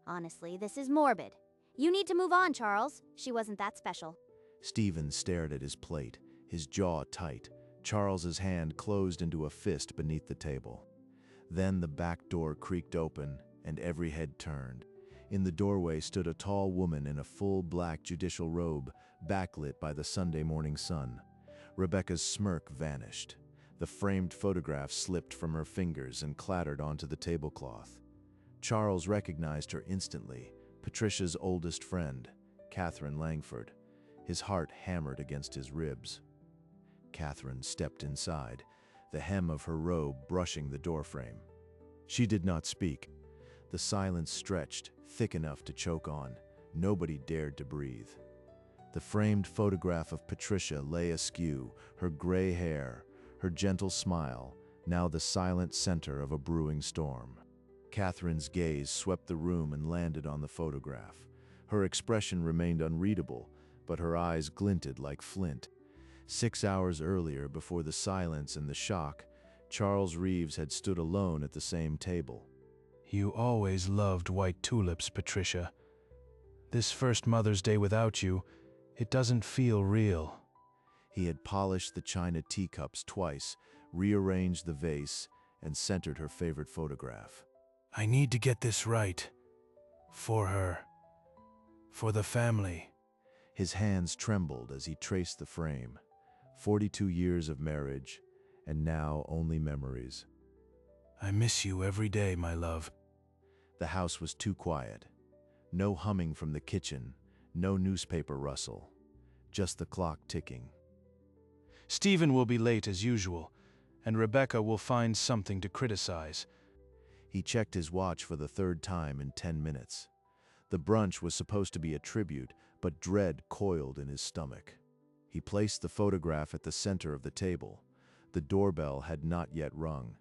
Honestly, this is morbid. You need to move on, Charles. She wasn't that special. Stephen stared at his plate, his jaw tight. Charles's hand closed into a fist beneath the table. Then the back door creaked open, and every head turned. In the doorway stood a tall woman in a full black judicial robe, backlit by the Sunday morning sun. Rebecca's smirk vanished. The framed photograph slipped from her fingers and clattered onto the tablecloth. Charles recognized her instantly, Patricia's oldest friend, Catherine Langford. His heart hammered against his ribs. Catherine stepped inside, the hem of her robe brushing the doorframe. She did not speak. The silence stretched, thick enough to choke on. Nobody dared to breathe. The framed photograph of Patricia lay askew, her gray hair, her gentle smile, now the silent center of a brewing storm. Catherine's gaze swept the room and landed on the photograph. Her expression remained unreadable, but her eyes glinted like flint. 6 hours earlier, before the silence and the shock, Charles Reeves had stood alone at the same table. You always loved white tulips, Patricia. This first Mother's Day without you, it doesn't feel real. He had polished the china teacups twice, rearranged the vase, and centered her favorite photograph. I need to get this right. For her. For the family. His hands trembled as he traced the frame. 42 years of marriage, and now only memories. I miss you every day, my love. The house was too quiet. No humming from the kitchen, no newspaper rustle, just the clock ticking. Stephen will be late as usual, and Rebecca will find something to criticize. He checked his watch for the third time in 10 minutes. The brunch was supposed to be a tribute, but dread coiled in his stomach. He placed the photograph at the center of the table. The doorbell had not yet rung.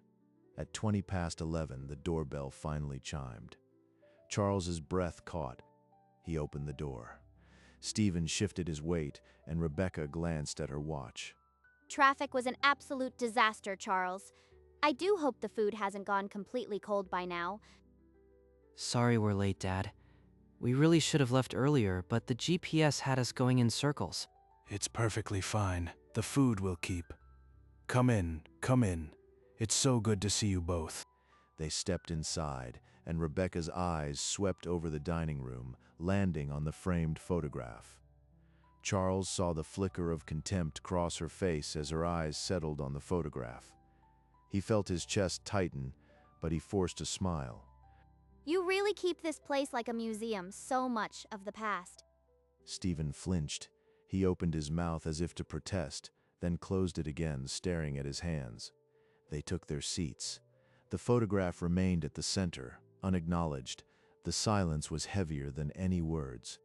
At 11:20, the doorbell finally chimed. Charles's breath caught. He opened the door. Stephen shifted his weight, and Rebecca glanced at her watch. Traffic was an absolute disaster, Charles. I do hope the food hasn't gone completely cold by now. Sorry we're late, Dad. We really should have left earlier, but the GPS had us going in circles. It's perfectly fine. The food will keep. Come in, come in. It's so good to see you both. They stepped inside, and Rebecca's eyes swept over the dining room, landing on the framed photograph. Charles saw the flicker of contempt cross her face as her eyes settled on the photograph. He felt his chest tighten, but he forced a smile. You really keep this place like a museum, so much of the past. Stephen flinched. He opened his mouth as if to protest, then closed it again, staring at his hands. They took their seats. The photograph remained at the center, unacknowledged. The silence was heavier than any words.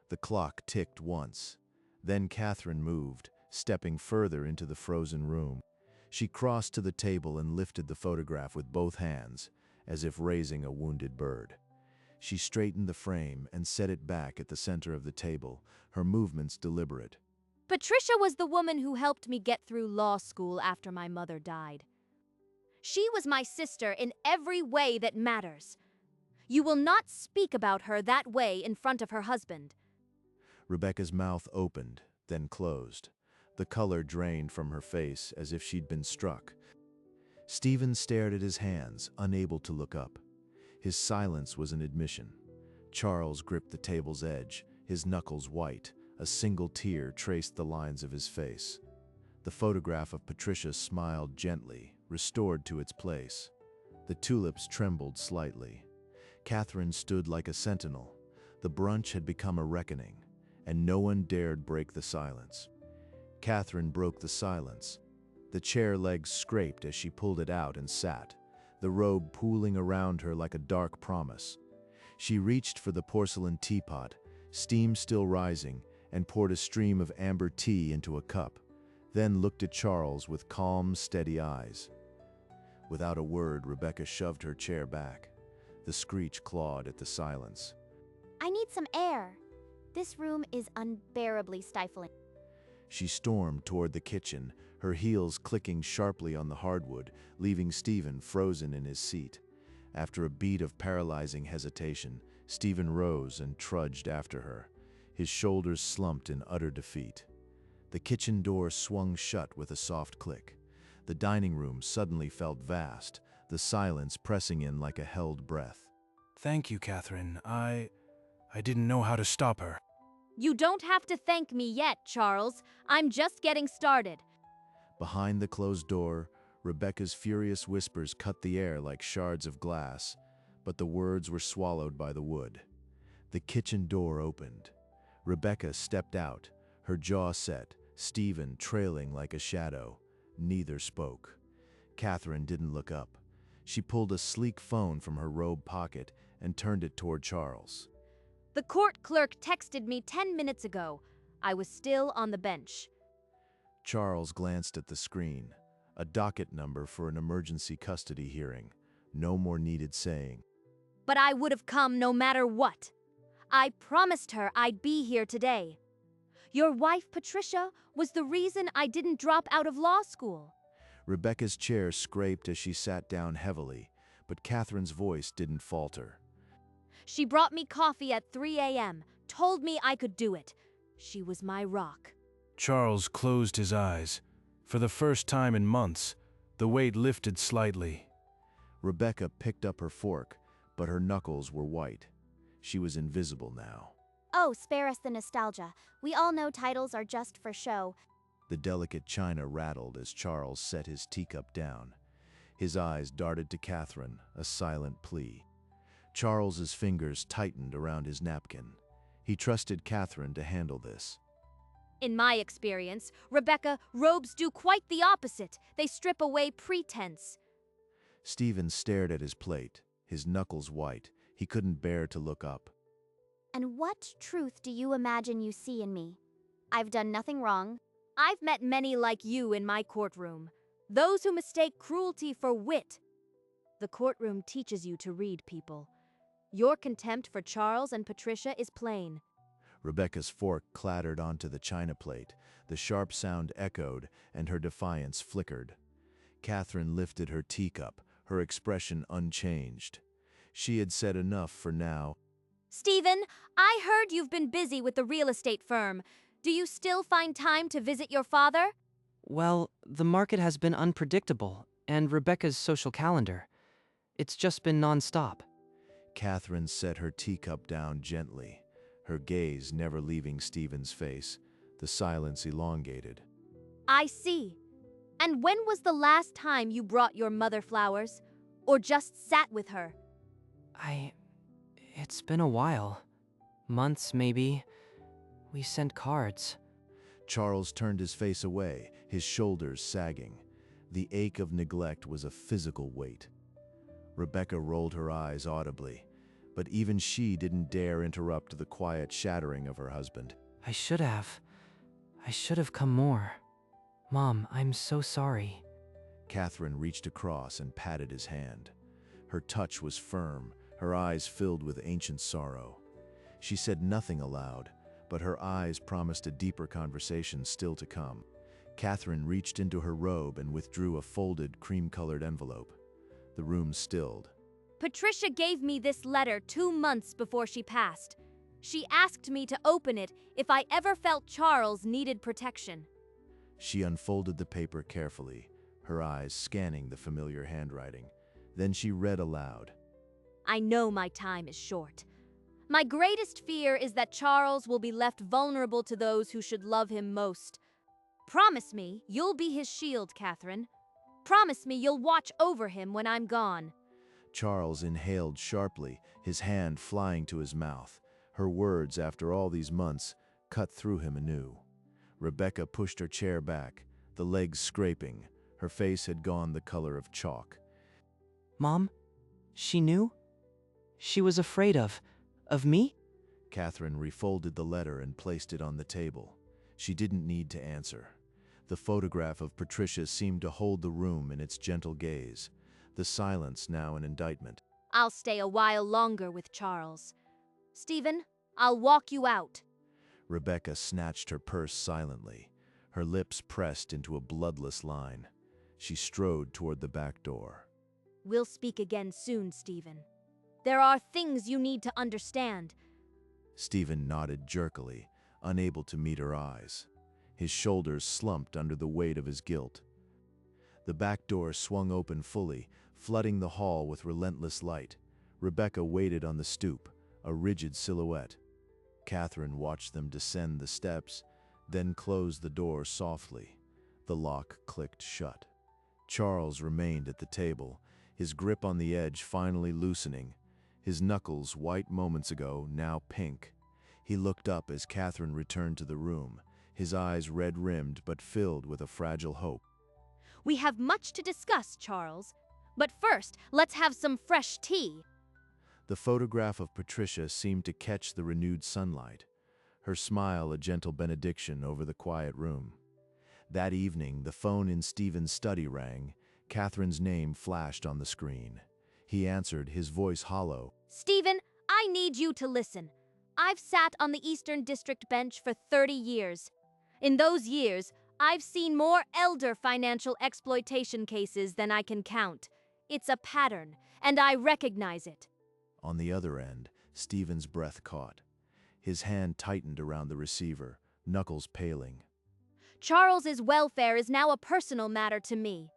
The clock ticked once. Then Catherine moved, stepping further into the frozen room. She crossed to the table and lifted the photograph with both hands, as if raising a wounded bird. She straightened the frame and set it back at the center of the table, her movements deliberate. Patricia was the woman who helped me get through law school after my mother died. She was my sister in every way that matters. You will not speak about her that way in front of her husband. Rebecca's mouth opened, then closed. The color drained from her face as if she'd been struck. Stephen stared at his hands, unable to look up. His silence was an admission. Charles gripped the table's edge, his knuckles white. A single tear traced the lines of his face. The photograph of Patricia smiled gently, restored to its place. The tulips trembled slightly. Catherine stood like a sentinel. The brunch had become a reckoning, and no one dared break the silence. Catherine broke the silence. The chair legs scraped as she pulled it out and sat, the robe pooling around her like a dark promise. She reached for the porcelain teapot, steam still rising, and poured a stream of amber tea into a cup, then looked at Charles with calm, steady eyes. Without a word, Rebecca shoved her chair back. The screech clawed at the silence. I need some air. This room is unbearably stifling. She stormed toward the kitchen, her heels clicking sharply on the hardwood, leaving Stephen frozen in his seat. After a beat of paralyzing hesitation, Stephen rose and trudged after her, his shoulders slumped in utter defeat. The kitchen door swung shut with a soft click. The dining room suddenly felt vast, the silence pressing in like a held breath. Thank you, Catherine. I didn't know how to stop her. You don't have to thank me yet, Charles. I'm just getting started. Behind the closed door, Rebecca's furious whispers cut the air like shards of glass, but the words were swallowed by the wood. The kitchen door opened. Rebecca stepped out, her jaw set, Stephen trailing like a shadow. Neither spoke. Catherine didn't look up. She pulled a sleek phone from her robe pocket and turned it toward Charles. The court clerk texted me 10 minutes ago. I was still on the bench. Charles glanced at the screen. A docket number for an emergency custody hearing. No more needed saying. But I would have come no matter what. I promised her I'd be here today. Your wife, Patricia, was the reason I didn't drop out of law school. Rebecca's chair scraped as she sat down heavily, but Catherine's voice didn't falter. She brought me coffee at 3 a.m., told me I could do it. She was my rock. Charles closed his eyes. For the first time in months, the weight lifted slightly. Rebecca picked up her fork, but her knuckles were white. She was invisible now. Oh, spare us the nostalgia. We all know titles are just for show. The delicate china rattled as Charles set his teacup down. His eyes darted to Catherine, a silent plea. Charles's fingers tightened around his napkin. He trusted Catherine to handle this. In my experience, Rebecca, robes do quite the opposite. They strip away pretense. Stephen stared at his plate, his knuckles white. He couldn't bear to look up. And what truth do you imagine you see in me? I've done nothing wrong. I've met many like you in my courtroom. Those who mistake cruelty for wit. The courtroom teaches you to read people. Your contempt for Charles and Patricia is plain. Rebecca's fork clattered onto the china plate. The sharp sound echoed, and her defiance flickered. Catherine lifted her teacup, her expression unchanged. She had said enough for now. Stephen, I heard you've been busy with the real estate firm. Do you still find time to visit your father? Well, the market has been unpredictable, and Rebecca's social calendar. It's just been nonstop. Catherine set her teacup down gently, her gaze never leaving Stephen's face. The silence elongated. I see. And when was the last time you brought your mother flowers? Or just sat with her? It's been a while. Months, maybe. We sent cards. Charles turned his face away, his shoulders sagging. The ache of neglect was a physical weight. Rebecca rolled her eyes audibly, but even she didn't dare interrupt the quiet shattering of her husband. I should have come more. Mom, I'm so sorry. Catherine reached across and patted his hand. Her touch was firm, her eyes filled with ancient sorrow. She said nothing aloud, but her eyes promised a deeper conversation still to come. Catherine reached into her robe and withdrew a folded, cream-colored envelope. The room stilled. Patricia gave me this letter 2 months before she passed. She asked me to open it if I ever felt Charles needed protection. She unfolded the paper carefully, her eyes scanning the familiar handwriting. Then she read aloud. I know my time is short. My greatest fear is that Charles will be left vulnerable to those who should love him most. Promise me you'll be his shield, Catherine. Promise me you'll watch over him when I'm gone. Charles inhaled sharply, his hand flying to his mouth. Her words, after all these months, cut through him anew. Rebecca pushed her chair back, the legs scraping. Her face had gone the color of chalk. Mom? She knew? She was afraid of me? Catherine refolded the letter and placed it on the table. She didn't need to answer. The photograph of Patricia seemed to hold the room in its gentle gaze, the silence now an indictment. I'll stay a while longer with Charles. Stephen, I'll walk you out. Rebecca snatched her purse silently, her lips pressed into a bloodless line. She strode toward the back door. We'll speak again soon, Stephen. There are things you need to understand. Stephen nodded jerkily, unable to meet her eyes. His shoulders slumped under the weight of his guilt. The back door swung open fully, flooding the hall with relentless light. Rebecca waited on the stoop, a rigid silhouette. Catherine watched them descend the steps, then closed the door softly. The lock clicked shut. Charles remained at the table, his grip on the edge finally loosening. His knuckles, white moments ago, now pink. He looked up as Catherine returned to the room, his eyes red-rimmed but filled with a fragile hope. We have much to discuss, Charles. But first, let's have some fresh tea. The photograph of Patricia seemed to catch the renewed sunlight, her smile a gentle benediction over the quiet room. That evening, the phone in Stephen's study rang. Catherine's name flashed on the screen. He answered, his voice hollow. Stephen, I need you to listen. I've sat on the Eastern District bench for 30 years. In those years, I've seen more elder financial exploitation cases than I can count. It's a pattern, and I recognize it. On the other end, Stephen's breath caught. His hand tightened around the receiver, knuckles paling. Charles's welfare is now a personal matter to me.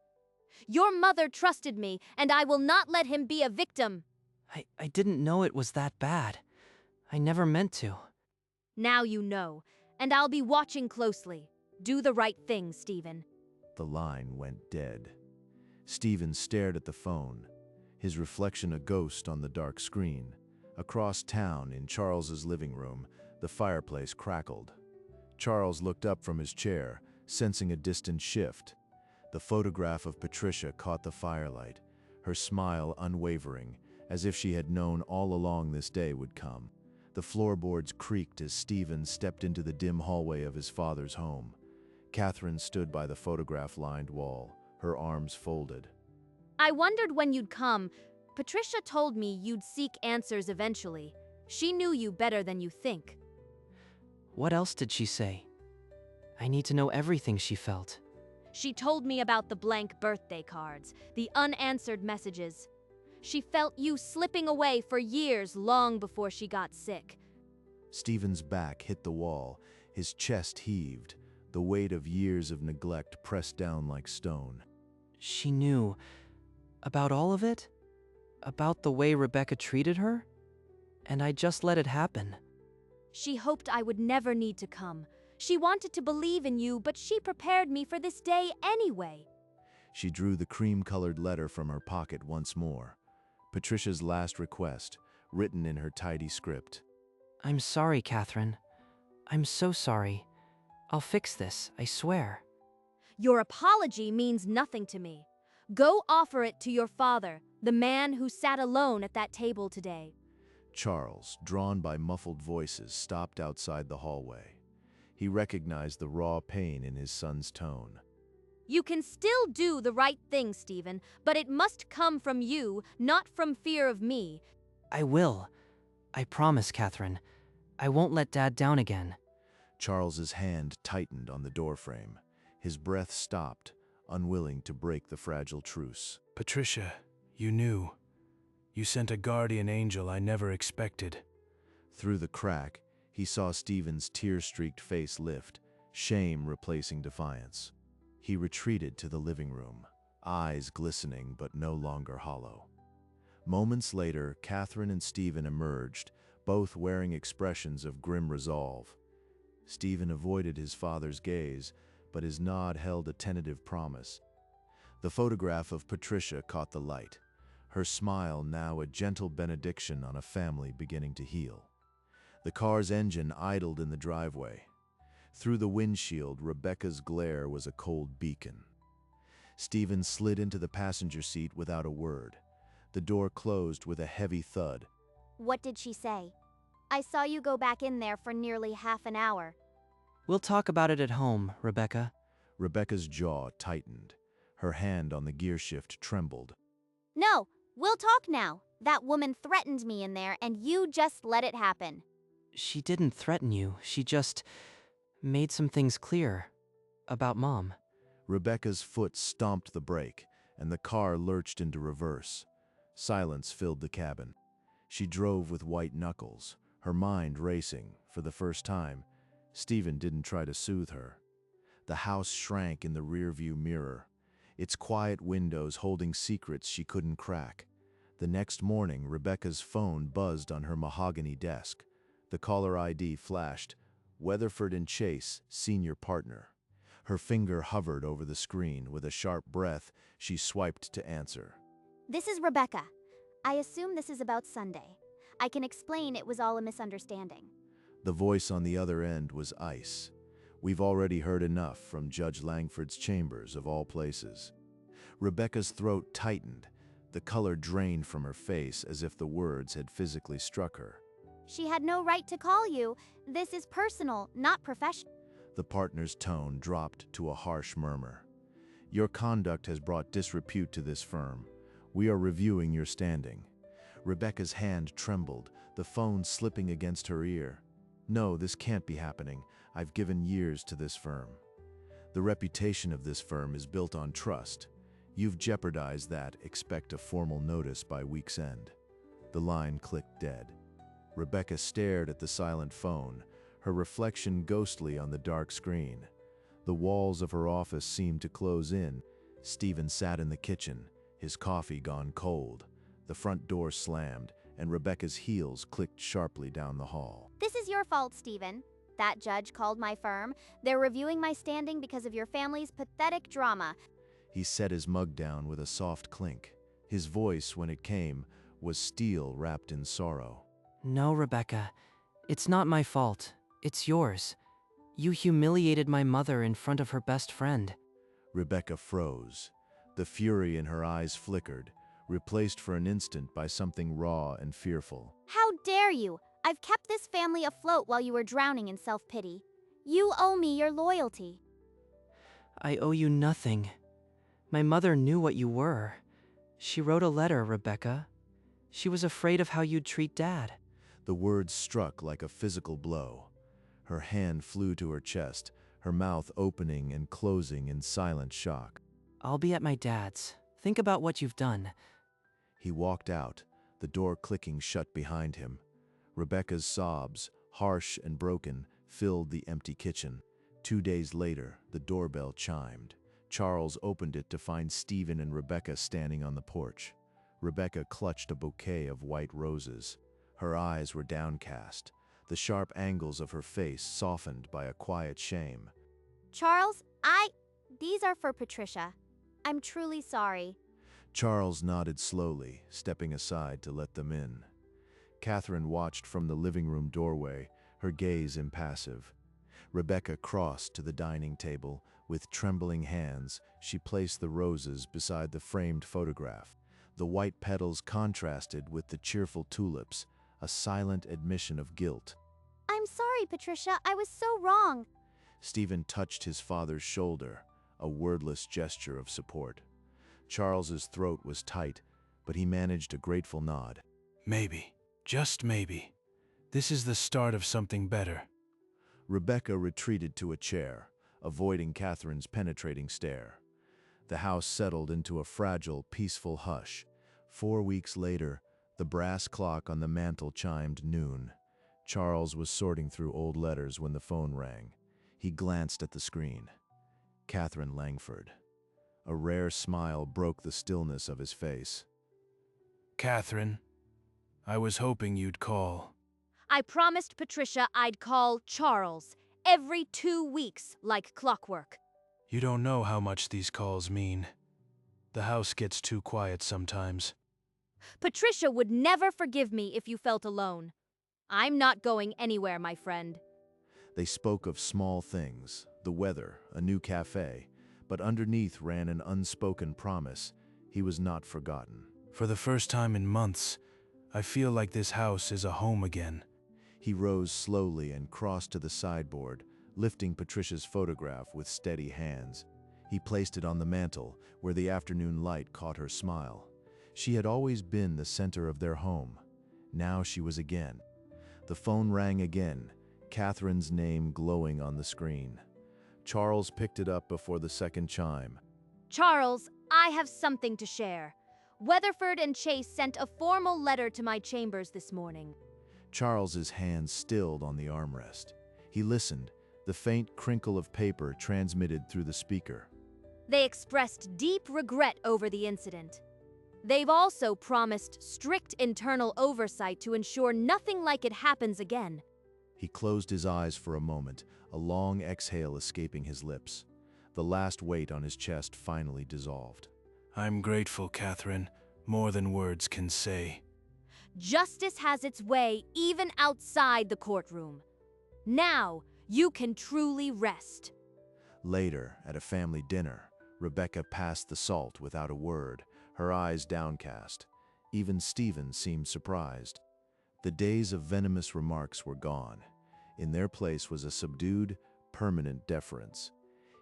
Your mother trusted me, and I will not let him be a victim. I didn't know it was that bad. I never meant to. Now you know, and I'll be watching closely. Do the right thing, Stephen. The line went dead. Stephen stared at the phone, his reflection a ghost on the dark screen. Across town, in Charles's living room, the fireplace crackled. Charles looked up from his chair, sensing a distant shift. The photograph of Patricia caught the firelight, her smile unwavering, as if she had known all along this day would come. The floorboards creaked as Stephen stepped into the dim hallway of his father's home. Catherine stood by the photograph-lined wall, her arms folded. I wondered when you'd come. Patricia told me you'd seek answers eventually. She knew you better than you think. What else did she say? I need to know everything she felt. She told me about the blank birthday cards, the unanswered messages. She felt you slipping away for years long before she got sick. Stephen's back hit the wall, his chest heaved, the weight of years of neglect pressed down like stone. She knew about all of it? About the way Rebecca treated her? And I just let it happen. She hoped I would never need to come. She wanted to believe in you, but she prepared me for this day anyway. She drew the cream-colored letter from her pocket once more. Patricia's last request, written in her tidy script. I'm sorry, Catherine. I'm so sorry. I'll fix this, I swear. Your apology means nothing to me. Go offer it to your father, the man who sat alone at that table today. Charles, drawn by muffled voices, stopped outside the hallway. He recognized the raw pain in his son's tone. You can still do the right thing, Stephen, but it must come from you, not from fear of me. I will. I promise, Catherine. I won't let Dad down again. Charles's hand tightened on the doorframe. His breath stopped, unwilling to break the fragile truce. Patricia, you knew. You sent a guardian angel I never expected. Through the crack, he saw Stephen's tear-streaked face lift, shame replacing defiance. He retreated to the living room, eyes glistening but no longer hollow. Moments later, Catherine and Stephen emerged, both wearing expressions of grim resolve. Stephen avoided his father's gaze, but his nod held a tentative promise. The photograph of Patricia caught the light, her smile now a gentle benediction on a family beginning to heal. The car's engine idled in the driveway. Through the windshield, Rebecca's glare was a cold beacon. Stephen slid into the passenger seat without a word. The door closed with a heavy thud. What did she say? I saw you go back in there for nearly half an hour. We'll talk about it at home, Rebecca. Rebecca's jaw tightened. Her hand on the gear shift trembled. No, we'll talk now. That woman threatened me in there, and you just let it happen. She didn't threaten you. She just made some things clear about Mom. Rebecca's foot stomped the brake, and the car lurched into reverse. Silence filled the cabin. She drove with white knuckles, her mind racing. For the first time, Stephen didn't try to soothe her. The house shrank in the rearview mirror, its quiet windows holding secrets she couldn't crack. The next morning, Rebecca's phone buzzed on her mahogany desk. The caller ID flashed, Weatherford and Chase, senior partner. Her finger hovered over the screen. With a sharp breath, she swiped to answer. This is Rebecca. I assume this is about Sunday. I can explain it was all a misunderstanding. The voice on the other end was ice. We've already heard enough from Judge Langford's chambers, of all places. Rebecca's throat tightened. The color drained from her face as if the words had physically struck her. She had no right to call you. This is personal, not professional. The partner's tone dropped to a harsh murmur. Your conduct has brought disrepute to this firm. We are reviewing your standing. Rebecca's hand trembled, the phone slipping against her ear. No, this can't be happening. I've given years to this firm. The reputation of this firm is built on trust. You've jeopardized that. Expect a formal notice by week's end. The line clicked dead. Rebecca stared at the silent phone, her reflection ghostly on the dark screen. The walls of her office seemed to close in. Stephen sat in the kitchen, his coffee gone cold. The front door slammed, and Rebecca's heels clicked sharply down the hall. This is your fault, Stephen. That judge called my firm. They're reviewing my standing because of your family's pathetic drama. He set his mug down with a soft clink. His voice, when it came, was steel wrapped in sorrow. No, Rebecca. It's not my fault. It's yours. You humiliated my mother in front of her best friend. Rebecca froze. The fury in her eyes flickered, replaced for an instant by something raw and fearful. How dare you? I've kept this family afloat while you were drowning in self-pity. You owe me your loyalty. I owe you nothing. My mother knew what you were. She wrote a letter, Rebecca. She was afraid of how you'd treat Dad. The words struck like a physical blow. Her hand flew to her chest, her mouth opening and closing in silent shock. I'll be at my dad's. Think about what you've done. He walked out, the door clicking shut behind him. Rebecca's sobs, harsh and broken, filled the empty kitchen. 2 days later, the doorbell chimed. Charles opened it to find Stephen and Rebecca standing on the porch. Rebecca clutched a bouquet of white roses. Her eyes were downcast, the sharp angles of her face softened by a quiet shame. Charles, these are for Patricia. I'm truly sorry. Charles nodded slowly, stepping aside to let them in. Catherine watched from the living room doorway, her gaze impassive. Rebecca crossed to the dining table. With trembling hands, she placed the roses beside the framed photograph. The white petals contrasted with the cheerful tulips, a silent admission of guilt. I'm sorry, Patricia. I was so wrong. Stephen touched his father's shoulder, a wordless gesture of support. Charles's throat was tight, but he managed a grateful nod. Maybe, just maybe, this is the start of something better. Rebecca retreated to a chair, avoiding Catherine's penetrating stare. The house settled into a fragile, peaceful hush. 4 weeks later, the brass clock on the mantel chimed noon. Charles was sorting through old letters when the phone rang. He glanced at the screen. Catherine Langford. A rare smile broke the stillness of his face. Catherine, I was hoping you'd call. I promised Patricia I'd call Charles every 2 weeks, like clockwork. You don't know how much these calls mean. The house gets too quiet sometimes. Patricia would never forgive me if you felt alone. I'm not going anywhere, my friend. They spoke of small things, the weather, a new cafe, but underneath ran an unspoken promise. He was not forgotten. For the first time in months, I feel like this house is a home again. He rose slowly and crossed to the sideboard, lifting Patricia's photograph with steady hands. He placed it on the mantel, where the afternoon light caught her smile. She had always been the center of their home. Now she was again. The phone rang again, Catherine's name glowing on the screen. Charles picked it up before the second chime. Charles, I have something to share. Weatherford and Chase sent a formal letter to my chambers this morning. Charles's hand stilled on the armrest. He listened, the faint crinkle of paper transmitted through the speaker. They expressed deep regret over the incident. They've also promised strict internal oversight to ensure nothing like it happens again. He closed his eyes for a moment, a long exhale escaping his lips. The last weight on his chest finally dissolved. I'm grateful, Catherine, more than words can say. Justice has its way even outside the courtroom. Now, you can truly rest. Later, at a family dinner, Rebecca passed the salt without a word, her eyes downcast. Even Stephen seemed surprised. The days of venomous remarks were gone. In their place was a subdued, permanent deference.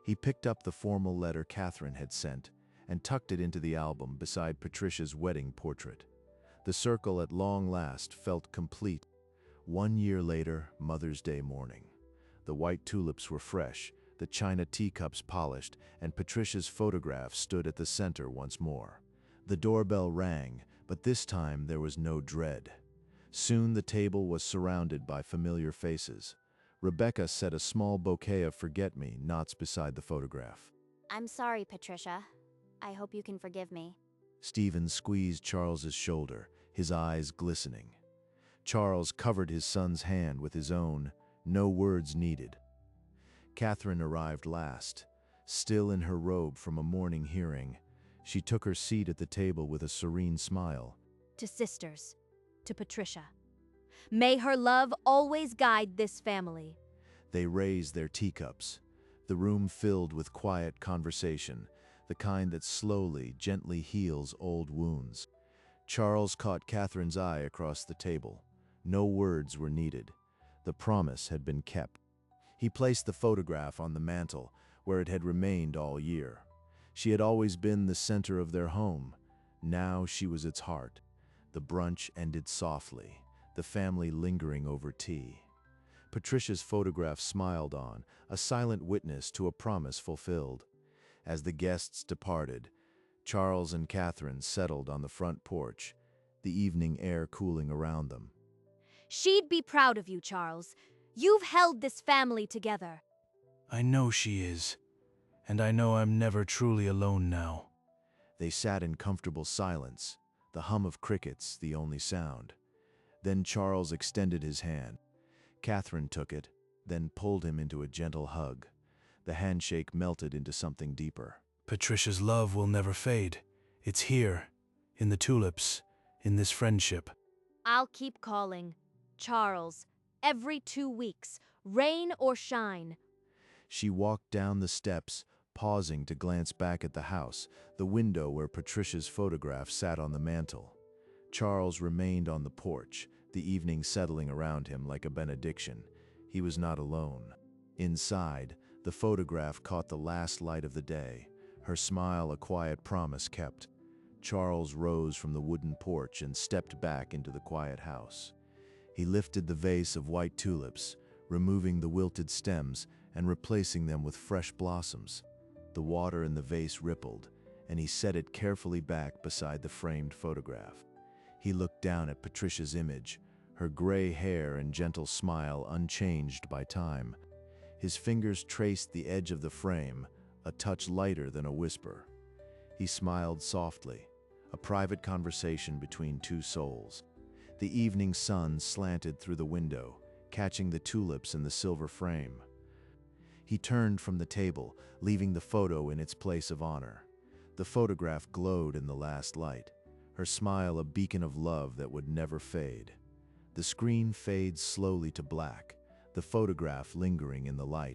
He picked up the formal letter Catherine had sent and tucked it into the album beside Patricia's wedding portrait. The circle at long last felt complete. 1 year later, Mother's Day morning. The white tulips were fresh, the china teacups polished, and Patricia's photograph stood at the center once more. The doorbell rang, but this time there was no dread. Soon the table was surrounded by familiar faces. Rebecca set a small bouquet of forget-me-nots beside the photograph. I'm sorry, Patricia. I hope you can forgive me. Stephen squeezed Charles's shoulder, his eyes glistening. Charles covered his son's hand with his own, no words needed. Catherine arrived last. Still in her robe from a morning hearing, she took her seat at the table with a serene smile. To sisters, to Patricia. May her love always guide this family. They raised their teacups. The room filled with quiet conversation, the kind that slowly, gently heals old wounds. Charles caught Catherine's eye across the table. No words were needed. The promise had been kept. He placed the photograph on the mantel, where it had remained all year. She had always been the center of their home. Now she was its heart. The brunch ended softly, the family lingering over tea. Patricia's photograph smiled on, a silent witness to a promise fulfilled. As the guests departed, Charles and Catherine settled on the front porch, the evening air cooling around them. She'd be proud of you, Charles. You've held this family together. I know she is, and I know I'm never truly alone now. They sat in comfortable silence, the hum of crickets the only sound. Then Charles extended his hand. Catherine took it, then pulled him into a gentle hug. The handshake melted into something deeper. Patricia's love will never fade. It's here, in the tulips, in this friendship. I'll keep calling. Charles, every 2 weeks, rain or shine. She walked down the steps, pausing to glance back at the house, the window where Patricia's photograph sat on the mantel. Charles remained on the porch, the evening settling around him like a benediction. He was not alone. Inside, the photograph caught the last light of the day, her smile a quiet promise kept. Charles rose from the wooden porch and stepped back into the quiet house. He lifted the vase of white tulips, removing the wilted stems and replacing them with fresh blossoms. The water in the vase rippled, and he set it carefully back beside the framed photograph. He looked down at Patricia's image, her gray hair and gentle smile unchanged by time. His fingers traced the edge of the frame, a touch lighter than a whisper. He smiled softly, a private conversation between two souls. The evening sun slanted through the window, catching the tulips in the silver frame. He turned from the table, leaving the photo in its place of honor. The photograph glowed in the last light, her smile a beacon of love that would never fade. The screen fades slowly to black, the photograph lingering in the light.